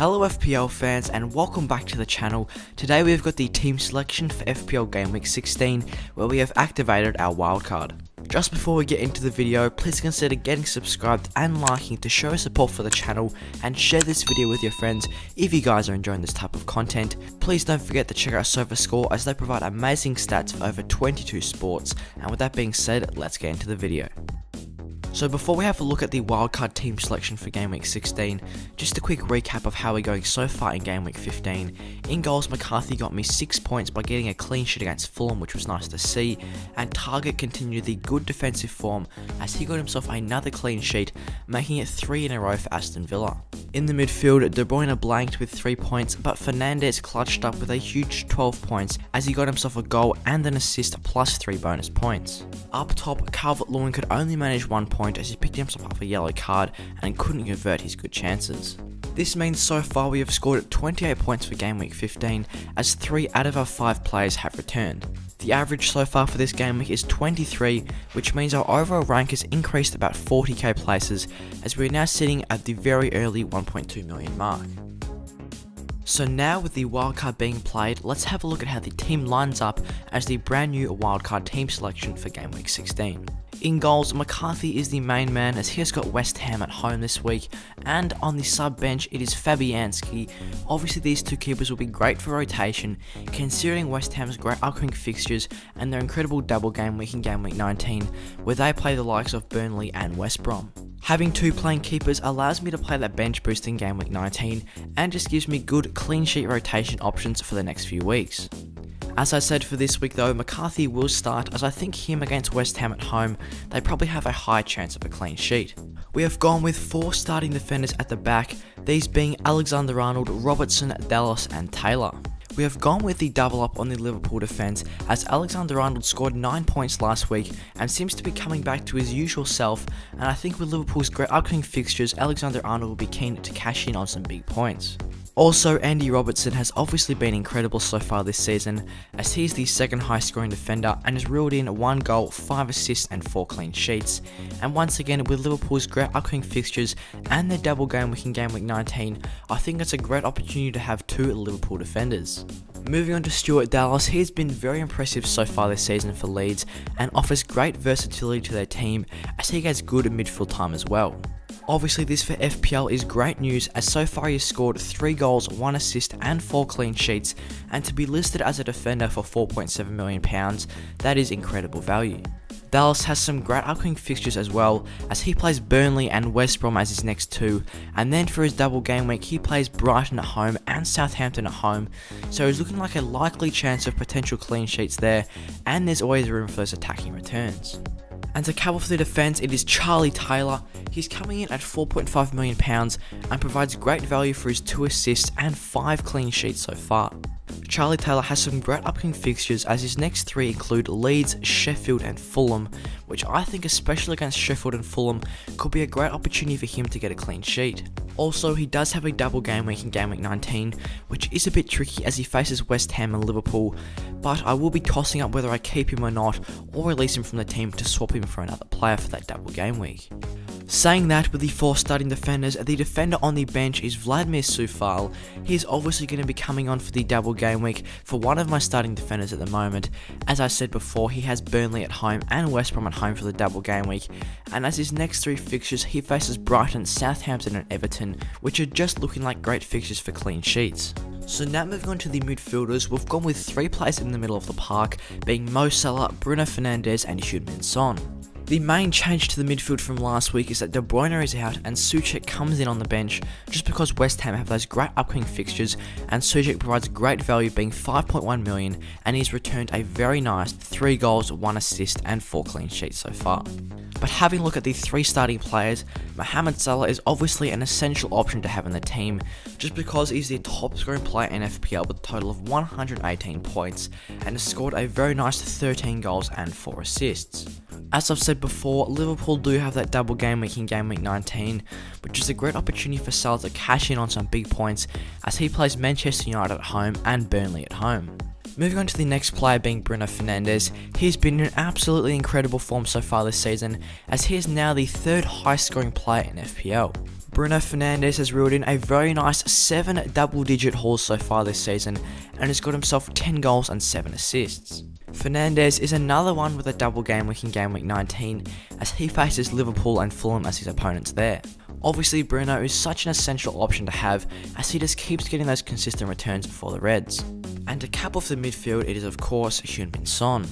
Hello FPL fans and welcome back to the channel. Today we've got the team selection for FPL GW16 where we have activated our wildcard. Just before we get into the video, please consider getting subscribed and liking to show support for the channel, and share this video with your friends if you guys are enjoying this type of content. Please don't forget to check out SofaScore as they provide amazing stats for over 22 sports, and with that being said, let's get into the video. So before we have a look at the wildcard team selection for Game Week 16, just a quick recap of how we're going so far in Game Week 15. In goals, McCarthy got me 6 points by getting a clean sheet against Fulham, which was nice to see, and Target continued the good defensive form as he got himself another clean sheet, making it 3 in a row for Aston Villa. In the midfield, De Bruyne blanked with 3 points, but Fernandes clutched up with a huge 12 points as he got himself a goal and an assist plus 3 bonus points. Up top, Calvert-Lewin could only manage 1 point as he picked himself up a yellow card and couldn't convert his good chances. This means so far we have scored 28 points for Game Week 15 as 3 out of our 5 players have returned. The average so far for this game week is 23, which means our overall rank has increased about 40k places as we are now sitting at the very early 1.2 million mark. So now with the wildcard being played, let's have a look at how the team lines up as the brand new wildcard team selection for Game Week 16. In goals, McCarthy is the main man as he has got West Ham at home this week, and on the sub bench it is Fabianski. Obviously these two keepers will be great for rotation considering West Ham's great upcoming fixtures and their incredible double game week in Game Week 19 where they play the likes of Burnley and West Brom. Having 2 playing keepers allows me to play that bench boost in Game Week 19 and just gives me good clean sheet rotation options for the next few weeks. As I said for this week though, McCarthy will start as I think him against West Ham at home, they probably have a high chance of a clean sheet. We have gone with 4 starting defenders at the back, these being Alexander-Arnold, Robertson, Dallas and Taylor. We have gone with the double up on the Liverpool defence as Alexander-Arnold scored 9 points last week and seems to be coming back to his usual self, and I think with Liverpool's great upcoming fixtures, Alexander-Arnold will be keen to cash in on some big points. Also, Andy Robertson has obviously been incredible so far this season as he is the second highest scoring defender and has reeled in 1 goal, 5 assists and 4 clean sheets. And once again with Liverpool's great upcoming fixtures and their double game week in Game Week 19, I think it's a great opportunity to have 2 Liverpool defenders. Moving on to Stuart Dallas, he has been very impressive so far this season for Leeds and offers great versatility to their team as he gets good midfield time as well. Obviously this for FPL is great news as so far he has scored 3 goals, 1 assist and 4 clean sheets, and to be listed as a defender for £4.7 million, that is incredible value. Dallas has some great upcoming fixtures as well as he plays Burnley and West Brom as his next 2, and then for his double game week he plays Brighton at home and Southampton at home, so he's looking like a likely chance of potential clean sheets there, and there's always room for those attacking returns. And to cover for the defence, it is Charlie Taylor. He's coming in at £4.5 million and provides great value for his 2 assists and 5 clean sheets so far. Charlie Taylor has some great upcoming fixtures as his next 3 include Leeds, Sheffield and Fulham, which I think especially against Sheffield and Fulham could be a great opportunity for him to get a clean sheet. Also, he does have a double game week in Game Week 19, which is a bit tricky as he faces West Ham and Liverpool, but I will be tossing up whether I keep him or not, or release him from the team to swap him for another player for that double game week. Saying that, with the 4 starting defenders, the defender on the bench is Vladimir Sufal. He is obviously going to be coming on for the double game week for one of my starting defenders at the moment. As I said before, he has Burnley at home and West Brom at home for the double game week, and as his next 3 fixtures he faces Brighton, Southampton and Everton, which are just looking like great fixtures for clean sheets. So now moving on to the midfielders, we've gone with 3 players in the middle of the park, being Mo Salah, Bruno Fernandes and Heung-min Son. The main change to the midfield from last week is that De Bruyne is out and Souček comes in on the bench just because West Ham have those great upcoming fixtures, and Souček provides great value being 5.1 million and he's returned a very nice 3 goals, 1 assist and 4 clean sheets so far. But having a look at the 3 starting players, Mohamed Salah is obviously an essential option to have in the team just because he's the top scoring player in FPL with a total of 118 points and has scored a very nice 13 goals and 4 assists. As I've said before, Liverpool do have that double game week in Game Week 19, which is a great opportunity for Salah to cash in on some big points as he plays Manchester United at home and Burnley at home. Moving on to the next player being Bruno Fernandes, he's been in absolutely incredible form so far this season as he is now the 3rd highest scoring player in FPL. Bruno Fernandes has reeled in a very nice 7 double-digit hauls so far this season and has got himself 10 goals and 7 assists. Fernandes is another one with a double game week in Game Week 19 as he faces Liverpool and Fulham as his opponents there. Obviously Bruno is such an essential option to have as he just keeps getting those consistent returns for the Reds. And to cap off the midfield, it is of course Heung-min Son.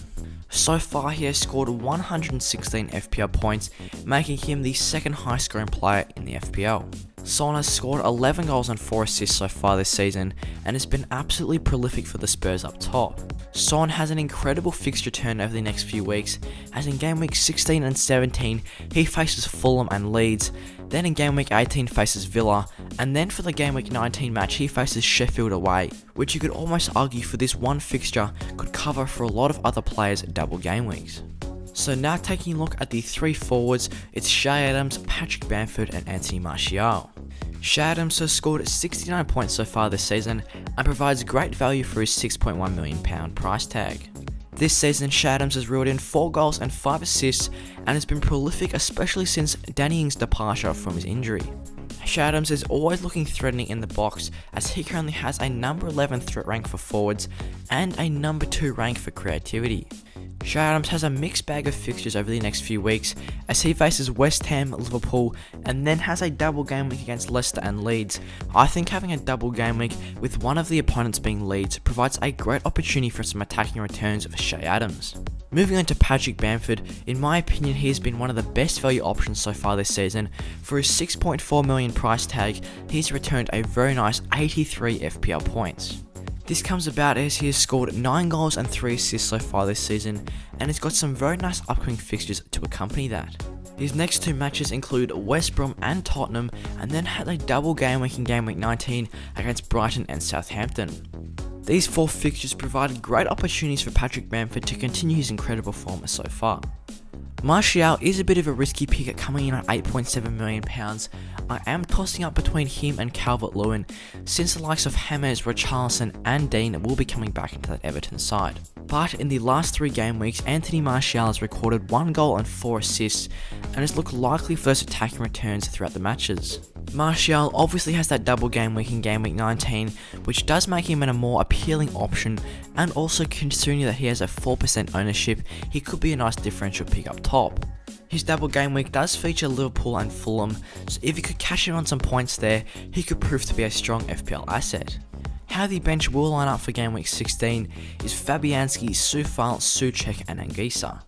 So far he has scored 116 FPL points, making him the second highest scoring player in the FPL. Son has scored 11 goals and 4 assists so far this season and has been absolutely prolific for the Spurs up top. Son has an incredible fixture turn over the next few weeks, as in Game Week 16 and 17 he faces Fulham and Leeds, then in Game Week 18 faces Villa, and then for the Game Week 19 match he faces Sheffield away, which you could almost argue for this one fixture could cover for a lot of other players' double game weeks. So now taking a look at the 3 forwards, it's Shay Adams, Patrick Bamford and Anthony Martial. Shay Adams has scored 69 points so far this season and provides great value for his £6.1 million price tag. This season Shay Adams has reeled in 4 goals and 5 assists and has been prolific, especially since Danny Ings' departure from his injury. Shay Adams is always looking threatening in the box as he currently has a number 11 threat rank for forwards and a number 2 rank for creativity. Shay Adams has a mixed bag of fixtures over the next few weeks as he faces West Ham, Liverpool and then has a double game week against Leicester and Leeds. I think having a double game week with one of the opponents being Leeds provides a great opportunity for some attacking returns for Shay Adams. Moving on to Patrick Bamford, in my opinion he has been one of the best value options so far this season. For his $6.4 million price tag, he's returned a very nice 83 FPL points. This comes about as he has scored 9 goals and 3 assists so far this season and has got some very nice upcoming fixtures to accompany that. His next 2 matches include West Brom and Tottenham, and then had a double game week in Game Week 19 against Brighton and Southampton. These 4 fixtures provided great opportunities for Patrick Bamford to continue his incredible form so far. Martial is a bit of a risky pick at coming in at £8.7 million. I am tossing up between him and Calvert-Lewin, since the likes of James, Richarlison and Dean will be coming back into that Everton side. But in the last 3 game weeks, Anthony Martial has recorded 1 goal and 4 assists and has looked likely for those attacking returns throughout the matches. Martial obviously has that double game week in Game Week 19, which does make him a more appealing option, and also considering that he has a 4% ownership, he could be a nice differential pick up top. His double game week does feature Liverpool and Fulham, so if you could cash in on some points there, he could prove to be a strong FPL asset. How the bench will line up for Game Week 16 is Fabianski, Soufal, Souček and Anguissa.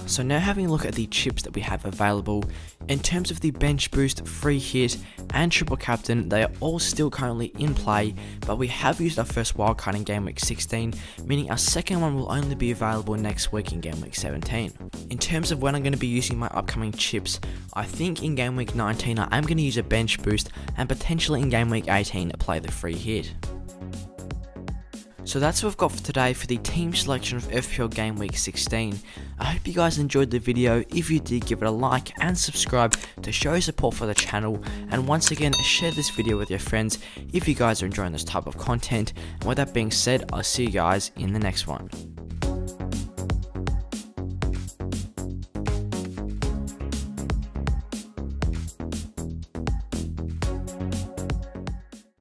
So now having a look at the chips that we have available, in terms of the bench boost, free hit and triple captain, they are all still currently in play, but we have used our first wildcard in Game Week 16, meaning our second one will only be available next week in Game Week 17. In terms of when I'm going to be using my upcoming chips, I think in Game Week 19 I am going to use a bench boost and potentially in Game Week 18 play the free hit. So that's what we've got for today for the team selection of FPL Game Week 16. I hope you guys enjoyed the video. If you did, give it a like and subscribe to show your support for the channel, and once again share this video with your friends if you guys are enjoying this type of content. And with that being said, I'll see you guys in the next one.